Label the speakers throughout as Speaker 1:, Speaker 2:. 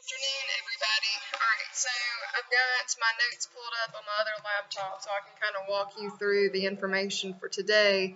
Speaker 1: Afternoon, everybody. Alright, so I've got my notes pulled up on my other laptop so I can kind of walk you through the information for today.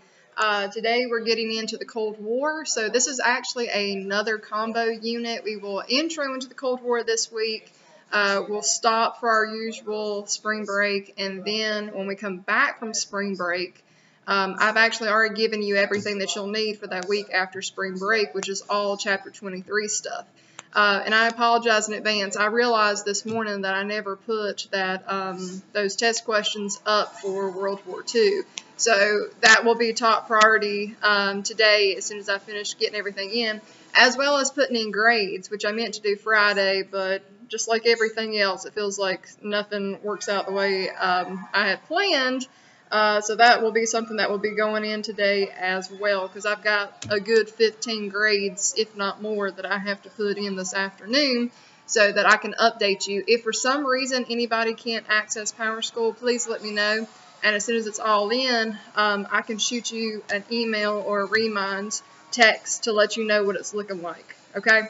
Speaker 1: Today we're getting into the Cold War, so this is actually another combo unit. We will intro into the Cold War this week. We'll stop for our usual spring break, and then when we come back from spring break, I've actually already given you everything that you'll need for that week after spring break, which is all Chapter 23 stuff. And I apologize in advance. I realized this morning that I never put those test questions up for World War II. So that will be top priority today as soon as I finish getting everything in, as well as putting in grades, which I meant to do Friday, but just like everything else, it feels like nothing works out the way I had planned. So that will be something that will be going in today as well, because I've got a good 15 grades, if not more, that I have to put in this afternoon so that I can update you. If for some reason anybody can't access PowerSchool, please let me know. And as soon as it's all in, I can shoot you an email or a remind text to let you know what it's looking like. Okay?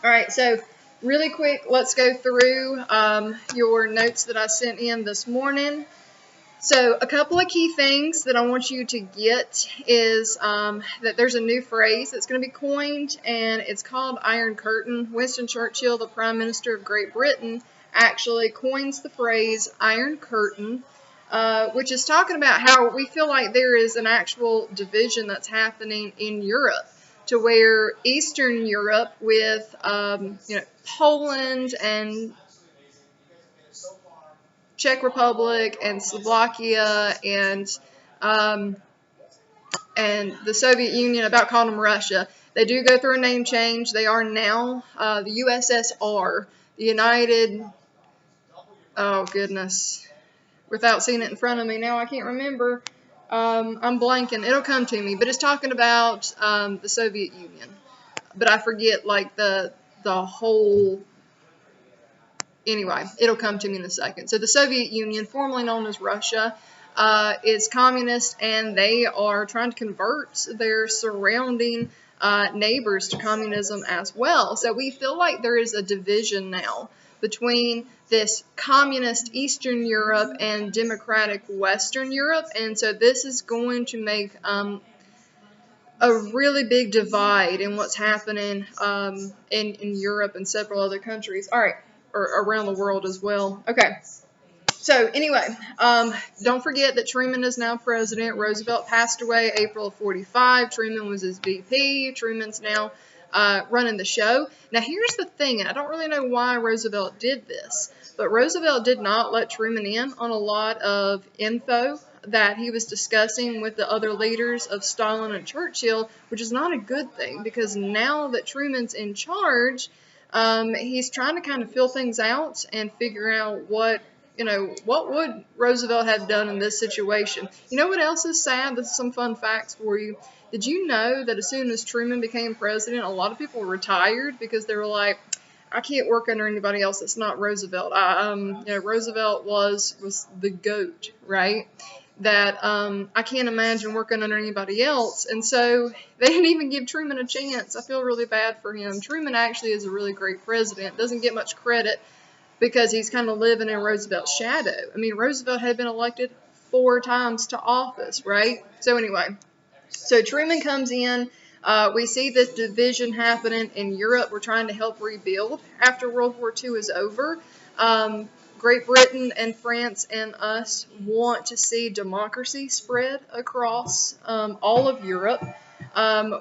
Speaker 1: All right, so really quick, let's go through your notes that I sent in this morning. So a couple of key things that I want you to get is that there's a new phrase that's going to be coined, and it's called Iron Curtain. Winston Churchill, the Prime Minister of Great Britain, actually coins the phrase Iron Curtain, which is talking about how we feel like there is an actual division that's happening in Europe, to where Eastern Europe with Poland and Czech Republic and Slovakia and the Soviet Union, about calling them Russia. They do go through a name change. They are now the USSR, the United, oh goodness, without seeing it in front of me now, I can't remember. I'm blanking. It'll come to me, but it's talking about the Soviet Union. But I forget like the whole. Anyway, it'll come to me in a second. So the Soviet Union, formerly known as Russia, is communist, and they are trying to convert their surrounding neighbors to communism as well. So we feel like there is a division now between this communist Eastern Europe and democratic Western Europe, and so this is going to make a really big divide in what's happening in Europe and several other countries. All right. Or around the world as well. Okay. So anyway, don't forget that Truman is now president. Roosevelt passed away April of 45. Truman was his VP. Truman's now running the show. Now here's the thing, and I don't really know why Roosevelt did this, but Roosevelt did not let Truman in on a lot of info that he was discussing with the other leaders of Stalin and Churchill, which is not a good thing, because now that Truman's in charge, he's trying to kind of fill things out and figure out what would Roosevelt have done in this situation. You know what else is sad? This is some fun facts for you. Did you know that as soon as Truman became president, a lot of people retired because they were like, I can't work under anybody else that's not Roosevelt. Roosevelt was the GOAT, right? That I can't imagine working under anybody else. And so they didn't even give Truman a chance. I feel really bad for him. Truman actually is a really great president. Doesn't get much credit because he's kind of living in Roosevelt's shadow. I mean, Roosevelt had been elected 4 times to office, right? So anyway, so Truman comes in. We see this division happening in Europe. We're trying to help rebuild after World War II is over. Great Britain and France and us want to see democracy spread across all of Europe.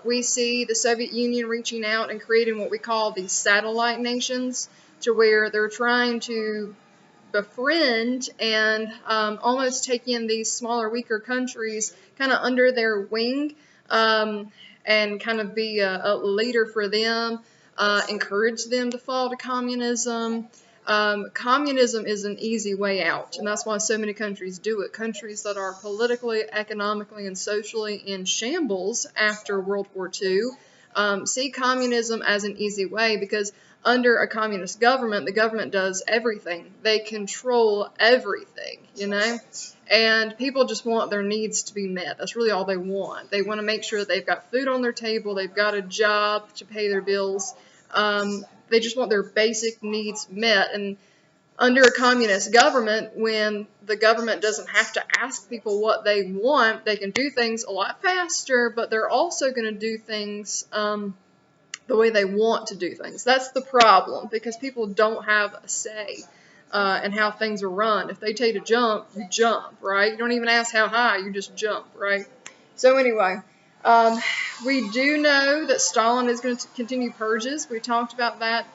Speaker 1: We see the Soviet Union reaching out and creating what we call these satellite nations, to where they're trying to befriend and almost take in these smaller, weaker countries kind of under their wing and kind of be a leader for them, encourage them to fall to communism. Communism is an easy way out, and that's why so many countries do it. Countries that are politically, economically, and socially in shambles after World War II see communism as an easy way, because under a communist government, the government does everything. They control everything, and people just want their needs to be met. That's really all they want. They want to make sure that they've got food on their table, they've got a job to pay their bills. they just want their basic needs met. And under a communist government, when the government doesn't have to ask people what they want, they can do things a lot faster, but they're also going to do things the way they want to do things. That's the problem, because people don't have a say in how things are run. If they tell you to jump, you jump, right? You don't even ask how high, you just jump, right? So anyway, we do know that Stalin is going to continue purges. We talked about that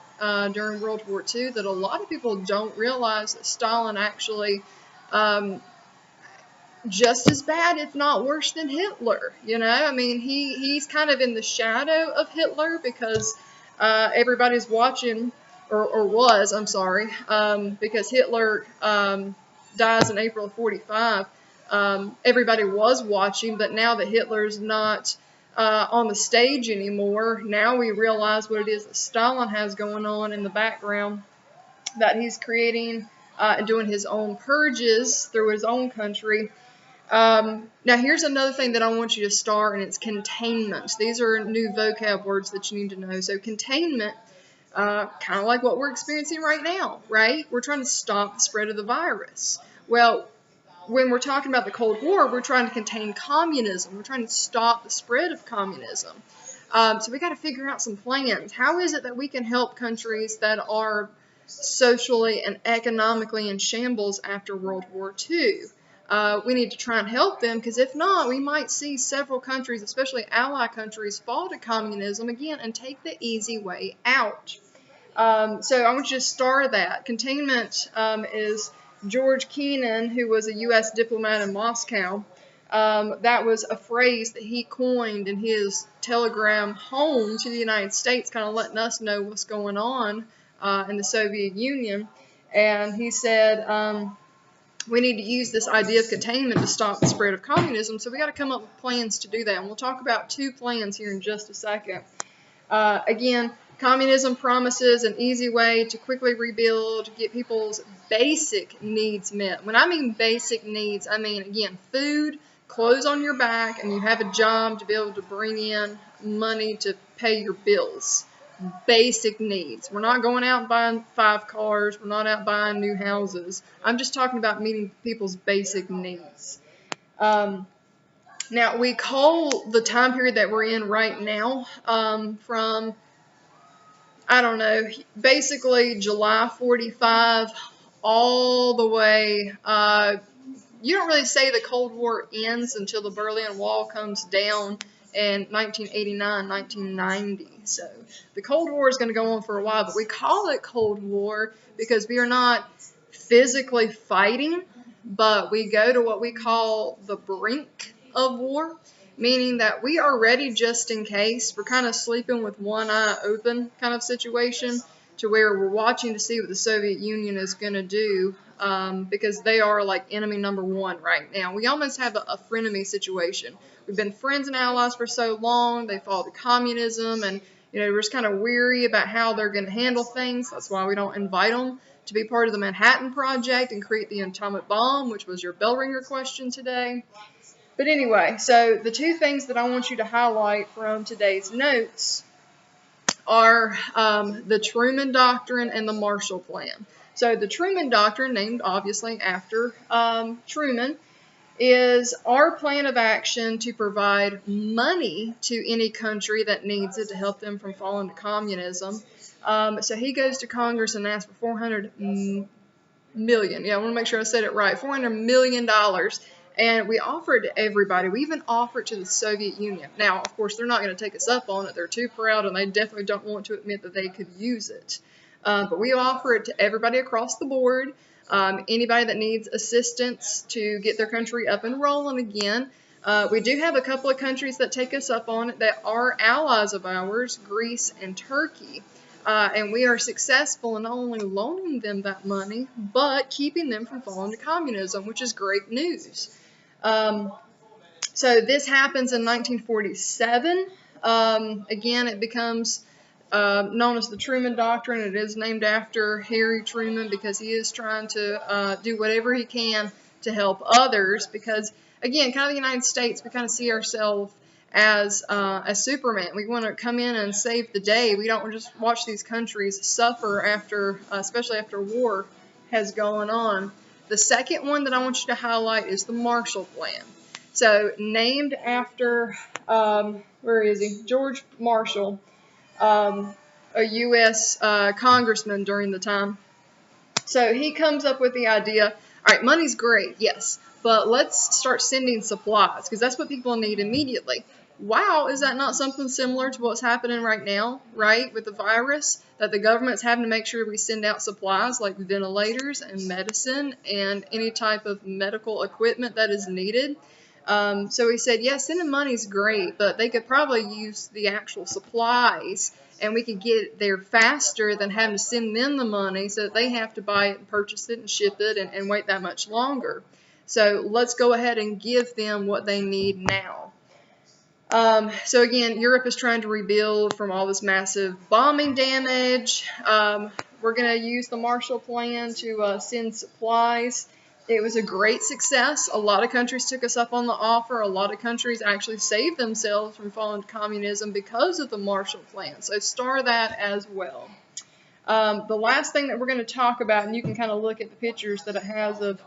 Speaker 1: during World War II, that a lot of people don't realize that Stalin actually just as bad, if not worse than Hitler. You know, I mean, he's kind of in the shadow of Hitler, because everybody's watching, or was, I'm sorry, because Hitler dies in April of 45. Everybody was watching, but now that Hitler's not on the stage anymore, now we realize what it is that Stalin has going on in the background, that he's creating and doing his own purges through his own country. Now here's another thing that I want you to start, and it's containment. These are new vocab words that you need to know. So containment, kind of like what we're experiencing right now, right? We're trying to stop the spread of the virus. Well, when we're talking about the Cold War, we're trying to contain communism. We're trying to stop the spread of communism. So we got to figure out some plans. How is it that we can help countries that are socially and economically in shambles after World War II? We need to try and help them, because if not, we might see several countries, especially ally countries, fall to communism again and take the easy way out. So I want you to star that. Containment is George Kennan, who was a U.S. diplomat in Moscow. That was a phrase that he coined in his telegram home to the United States, kind of letting us know what's going on in the Soviet Union. And he said, we need to use this idea of containment to stop the spread of communism, so we got to come up with plans to do that. And we'll talk about two plans here in just a second. Again, communism promises an easy way to quickly rebuild, to get people's basic needs met. When I mean basic needs, I mean, again, food, clothes on your back, and you have a job to be able to bring in money to pay your bills. Basic needs. We're not going out and buying 5 cars. We're not out buying new houses. I'm just talking about meeting people's basic needs. Now, we call the time period that we're in right now from, I don't know, basically July 45 all the way. You don't really say the Cold War ends until the Berlin Wall comes down in 1989, 1990. So the Cold War is going to go on for a while, but we call it Cold War because we are not physically fighting, but we go to what we call the brink of war, meaning that we are ready just in case. We're kind of sleeping with one eye open kind of situation, to where we're watching to see what the Soviet Union is going to do, because they are like enemy number one right now. We almost have a frenemy situation. We've been friends and allies for so long. They followed communism, and we're just kind of weary about how they're going to handle things. That's why we don't invite them to be part of the Manhattan Project and create the atomic bomb, which was your bell ringer question today. But anyway, so the two things that I want you to highlight from today's notes are the Truman Doctrine and the Marshall Plan. So the Truman Doctrine, named obviously after Truman, is our plan of action to provide money to any country that needs it to help them from falling to communism. So he goes to Congress and asks for $400 million. Yeah, I want to make sure I said it right. $400 million. And we offer it to everybody. We even offer it to the Soviet Union. Now, of course, they're not going to take us up on it. They're too proud, and they definitely don't want to admit that they could use it. But we offer it to everybody across the board. Anybody that needs assistance to get their country up and rolling again. We do have a couple of countries that take us up on it that are allies of ours, Greece and Turkey. And we are successful in not only loaning them that money, but keeping them from falling to communism, which is great news. So this happens in 1947. Again, it becomes known as the Truman Doctrine. It is named after Harry Truman because he is trying to do whatever he can to help others. Because, again, kind of the United States, we kind of see ourselves as Superman. We want to come in and save the day. We don't just watch these countries suffer after, especially after war has gone on. The second one that I want you to highlight is the Marshall Plan. So named after, where is he? George Marshall, a U.S. Congressman during the time. So he comes up with the idea, all right, money's great, yes, but let's start sending supplies because that's what people need immediately. Wow, is that not something similar to what's happening right now, right, with the virus, that the government's having to make sure we send out supplies like ventilators and medicine and any type of medical equipment that is needed? So he said, yeah, sending money's great, but they could probably use the actual supplies, and we could get it there faster than having to send them the money so that they have to buy it and purchase it and ship it and wait that much longer. So let's go ahead and give them what they need now. So again, Europe is trying to rebuild from all this massive bombing damage. We're going to use the Marshall Plan to send supplies. It was a great success. A lot of countries took us up on the offer. A lot of countries actually saved themselves from falling to communism because of the Marshall Plan. So star that as well. The last thing that we're going to talk about, and you can kind of look at the pictures that it has of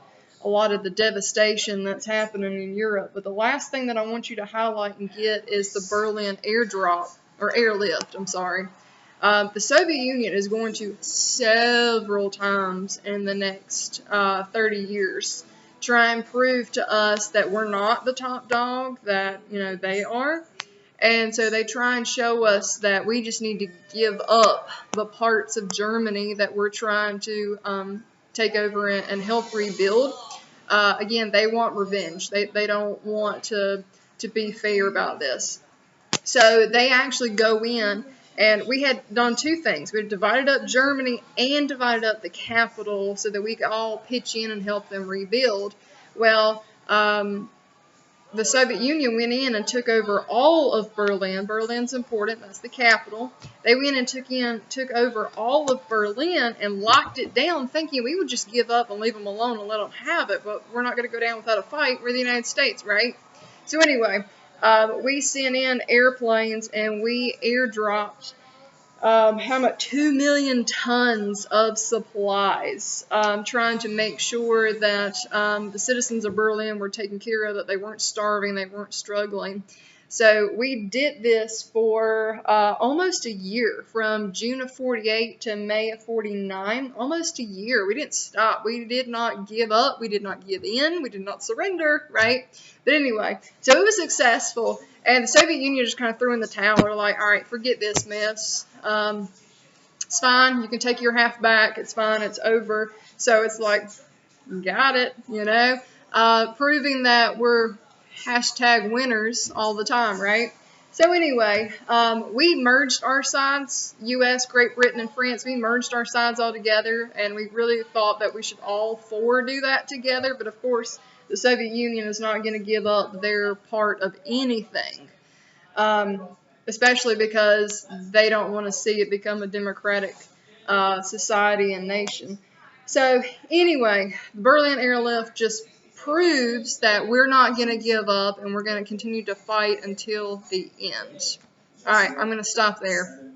Speaker 1: a lot of the devastation that's happening in Europe. But the last thing that I want you to highlight and get is the Berlin airlift. I'm sorry. The Soviet Union is going to several times in the next 30 years try and prove to us that we're not the top dog, that they are. And so they try and show us that we just need to give up the parts of Germany that we're trying to take over and help rebuild. Again, they want revenge. They don't want to be fair about this. So they actually go in, and we had done two things. We had divided up Germany and divided up the capital so that we could all pitch in and help them rebuild. Well, the Soviet Union went in and took over all of Berlin. Berlin's important. That's the capital. They went and took over all of Berlin and locked it down, thinking we would just give up and leave them alone and let them have it. But we're not going to go down without a fight. We're the United States, right? So anyway, we sent in airplanes and we airdropped how much? 2 million tons of supplies, trying to make sure that the citizens of Berlin were taken care of, that they weren't starving, they weren't struggling. So we did this for almost a year, from June of 48 to May of 49, almost a year. We didn't stop. We did not give up. We did not give in. We did not surrender, right? But anyway, so it was successful. And the Soviet Union just kind of threw in the towel. They're like, all right, forget this mess. It's fine. You can take your half back. It's fine. It's over. So it's like, got it, proving that we're #winners all the time, right? So anyway, we merged our sides, U.S., Great Britain, and France. We merged our sides all together, and we really thought that we should all four do that together. But of course, the Soviet Union is not going to give up their part of anything, especially because they don't want to see it become a democratic society and nation. So anyway, the Berlin airlift just proves that we're not going to give up and we're going to continue to fight until the end. All right, I'm going to stop there.